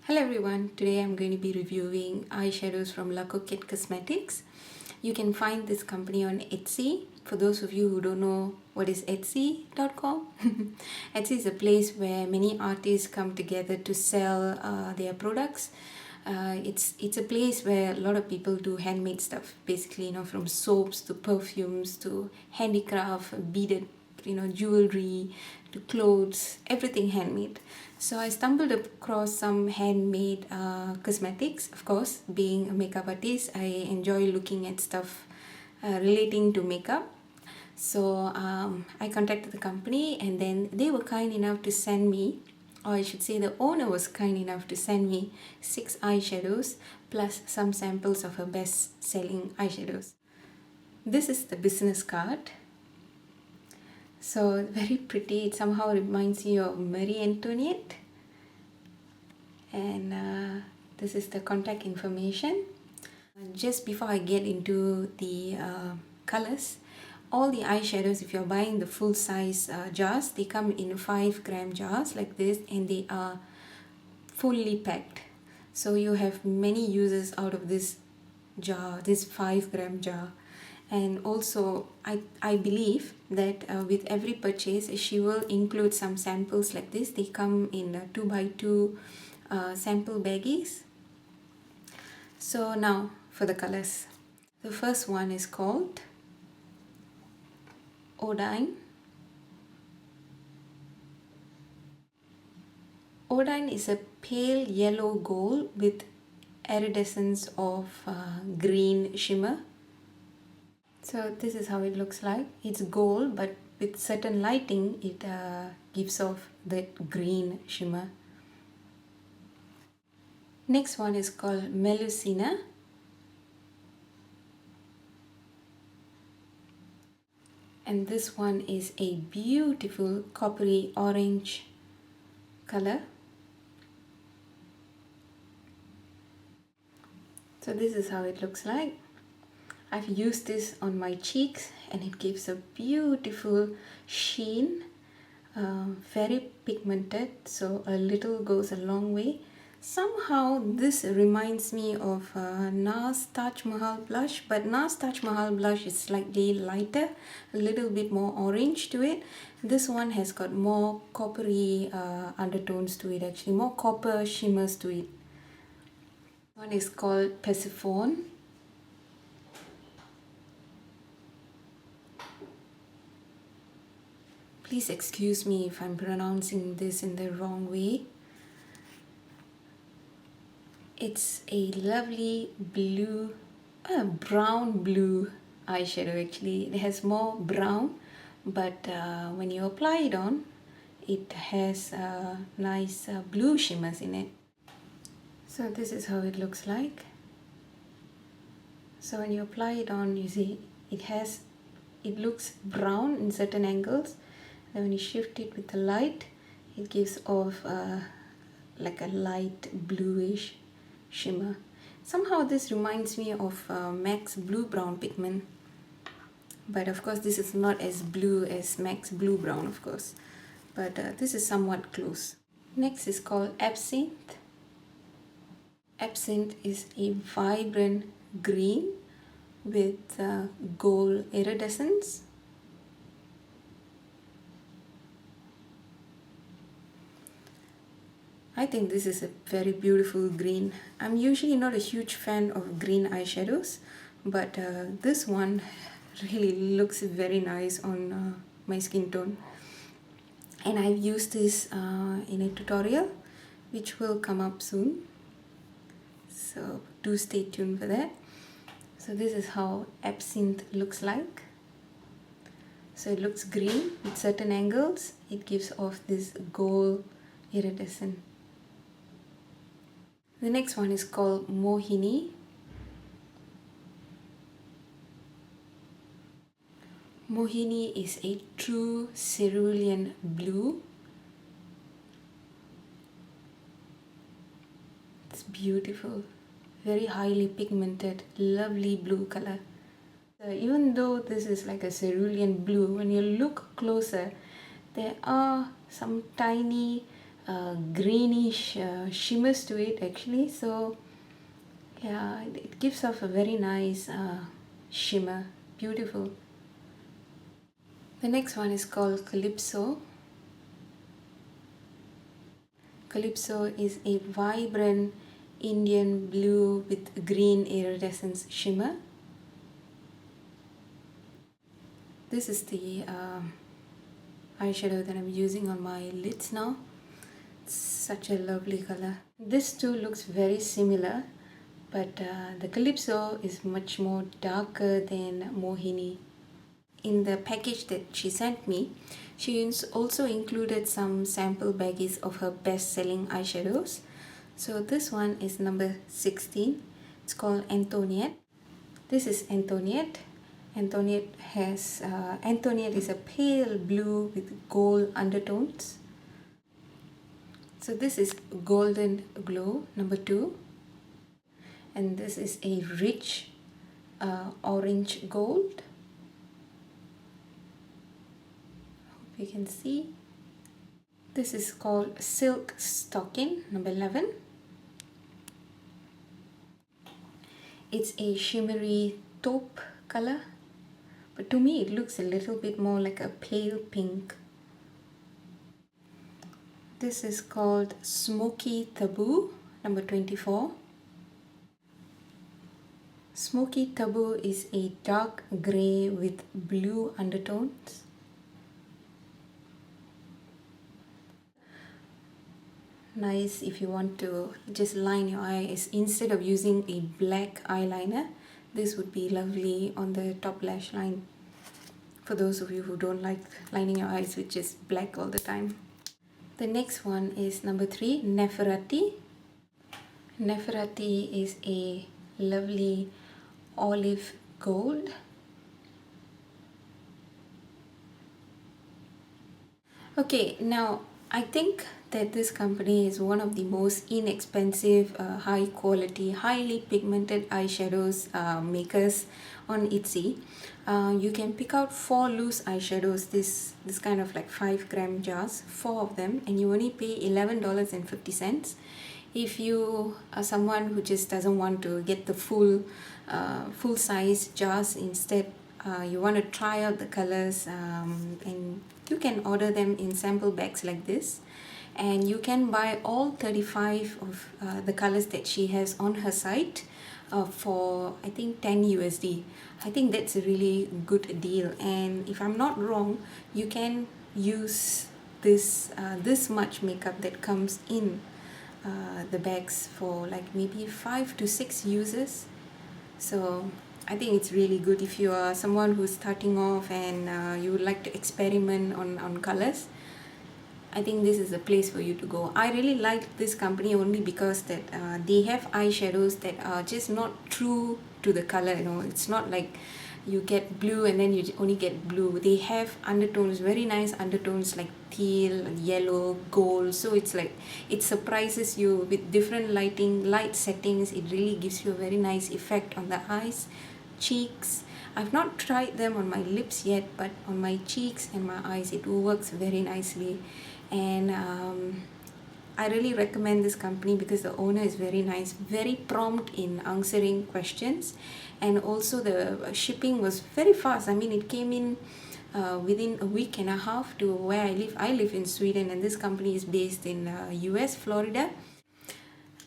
Hello everyone, today I'm going to be reviewing eyeshadows from Coquette Cosmetics. You can find this company on Etsy. For those of you who don't know what is Etsy.com, Etsy is a place where many artists come together to sell their products. It's a place where a lot of people do handmade stuff, basically, from soaps to perfumes to handicraft, beaded jewelry to clothes, everything handmade. So I stumbled across some handmade cosmetics. Of course, being a makeup artist, I enjoy looking at stuff relating to makeup. So I contacted the company, and then they were kind enough to send me, or I should say the owner was kind enough to send me 6 eyeshadows plus some samples of her best selling eyeshadows. This is the business card. So very pretty. It somehow reminds you of Marie Antoinette. And this is the contact information. Just before I get into the colors, all the eyeshadows, if you're buying the full size jars, they come in 5-gram jars like this, and they are fully packed. So you have many uses out of this jar, this 5-gram jar. And also I believe that with every purchase she will include some samples like this. They come in 2x2 sample baggies. So now for the colors. The first one is called Odine. Odine is a pale yellow gold with iridescence of green shimmer. So this is how it looks like. It's gold, but with certain lighting it gives off that green shimmer. Next one is called Melusina. And this one is a beautiful coppery orange color. So this is how it looks like. I've used this on my cheeks and it gives a beautiful sheen, very pigmented, so a little goes a long way. Somehow this reminds me of NARS Taj Mahal blush, but NARS Taj Mahal blush is slightly lighter, a little bit more orange to it. This one has got more coppery undertones to it, actually more copper shimmers to it. One is called Persephone. Please excuse me if I'm pronouncing this in the wrong way. It's a lovely blue, brown blue eyeshadow actually. It has more brown, but when you apply it on, it has nice blue shimmers in it. So this is how it looks like. So when you apply it on, you see it looks brown in certain angles. Then when you shift it with the light, it gives off like a light bluish shimmer. Somehow this reminds me of MAC's Blue Brown pigment. But of course this is not as blue as MAC's Blue Brown, of course. But this is somewhat close. Next is called Absinthe. Absinthe is a vibrant green with gold iridescence. I think this is a very beautiful green. I'm usually not a huge fan of green eyeshadows, but this one really looks very nice on my skin tone. And I've used this in a tutorial which will come up soon. So do stay tuned for that. So this is how Absinthe looks like. So it looks green with certain angles. It gives off this gold iridescent. The next one is called Mohini. Mohini is a true cerulean blue. It's beautiful, very highly pigmented, lovely blue color. Even though this is like a cerulean blue, when you look closer, there are some tiny greenish shimmers to it actually. So yeah, it gives off a very nice shimmer. Beautiful. The next one is called Calypso. Calypso is a vibrant Indian blue with green iridescence shimmer. This is the eyeshadow that I'm using on my lids now. It's such a lovely color. This too looks very similar, but the Calypso is much more darker than Mohini. In the package that she sent me, she also included some sample baggies of her best-selling eyeshadows. So this one is number 16. It's called Antoniette. This is Antoniette. Antoniette is a pale blue with gold undertones. So this is Golden Glow, number 2. And this is a rich orange gold. Hope you can see. This is called Silk Stocking, number 11. It's a shimmery taupe color, but to me it looks a little bit more like a pale pink. This is called Smoky Taboo, number 24. Smoky Taboo is a dark grey with blue undertones. Nice if you want to just line your eyes. Instead of using a black eyeliner, this would be lovely on the top lash line, for those of you who don't like lining your eyes with just black all the time. The next one is number 3, Neferati. Neferati is a lovely olive gold. Okay, now I think that this company is one of the most inexpensive, high quality, highly pigmented eyeshadows makers on Etsy. You can pick out 4 loose eyeshadows, this kind of like 5-gram jars, 4 of them, and you only pay $11.50. If you are someone who just doesn't want to get the full size jars, instead you want to try out the colors, and you can order them in sample bags like this, and you can buy all 35 of the colors that she has on her site for I think 10 USD. I think that's a really good deal, and if I'm not wrong, you can use this much makeup that comes in the bags for like maybe 5 to 6 uses. So I think it's really good if you are someone who's starting off and you would like to experiment on colors. I think this is the place for you to go. I really like this company only because that they have eyeshadows that are just not true to the color, you know. It's not like you get blue and then you only get blue. They have undertones, very nice undertones like teal, yellow, gold. So it's like it surprises you with different light settings. It really gives you a very nice effect on the eyes, cheeks. I've not tried them on my lips yet, but on my cheeks and my eyes it works very nicely. And I really recommend this company because the owner is very nice, very prompt in answering questions, and also the shipping was very fast. I mean, it came in within a week and a half to where I live. I live in Sweden and this company is based in US, Florida.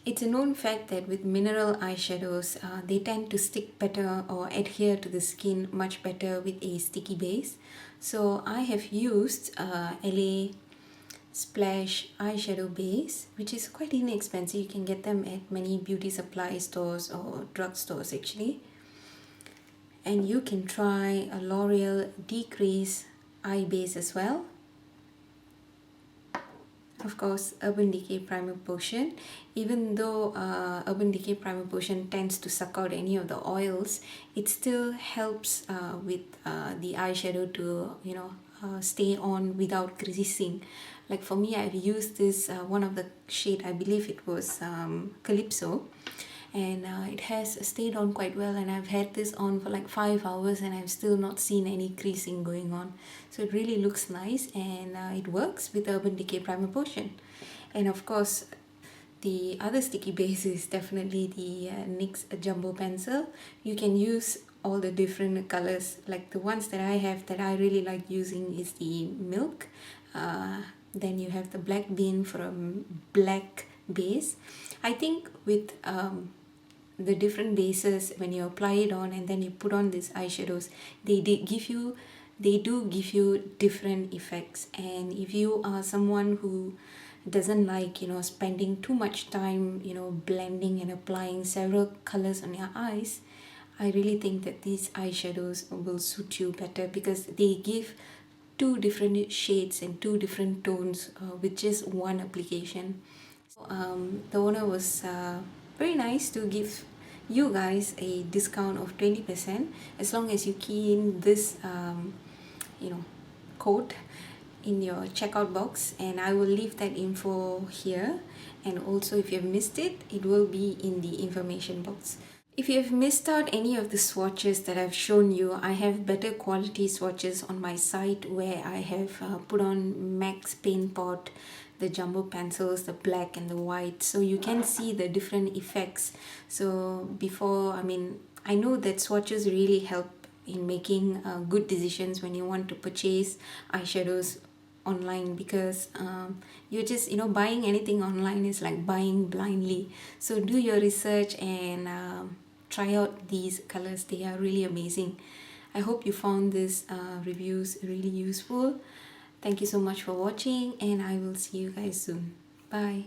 It's a known fact that with mineral eyeshadows, they tend to stick better or adhere to the skin much better with a sticky base. So I have used LA Splash eyeshadow base, which is quite inexpensive. You can get them at many beauty supply stores or drugstores actually. And you can try a L'Oreal Decrease eye base as well. Of course, Urban Decay Primer Potion. Even though Urban Decay Primer Potion tends to suck out any of the oils, it still helps with the eyeshadow to, you know, stay on without greasing. Like for me, I've used this one of the shade, I believe it was Calypso, and it has stayed on quite well, and I've had this on for like 5 hours and I've still not seen any creasing going on. So it really looks nice, and it works with Urban Decay Primer Potion. And of course, the other sticky base is definitely the NYX Jumbo Pencil. You can use all the different colors. Like the ones that I have that I really like using is the milk. Then you have the black bean for a black base. I think with the different bases, when you apply it on and then you put on these eyeshadows, they do give you different effects. And if you are someone who doesn't like, spending too much time, blending and applying several colors on your eyes, I really think that these eyeshadows will suit you better, because they give two different shades and two different tones with just one application. The owner was very nice to give you guys a discount of 20% as long as you key in this code in your checkout box, and I will leave that info here. And also, if you have missed it, it will be in the information box. If you have missed out any of the swatches that I've shown you, I have better quality swatches on my site where I have put on Max Paint Pot, the jumbo pencils, the black and the white, so you can see the different effects. So I know that swatches really help in making good decisions when you want to purchase eyeshadows online, because you're just buying anything online is like buying blindly. So do your research and try out these colors. They are really amazing. I hope you found this reviews really useful. Thank you so much for watching, and I will see you guys soon. Bye.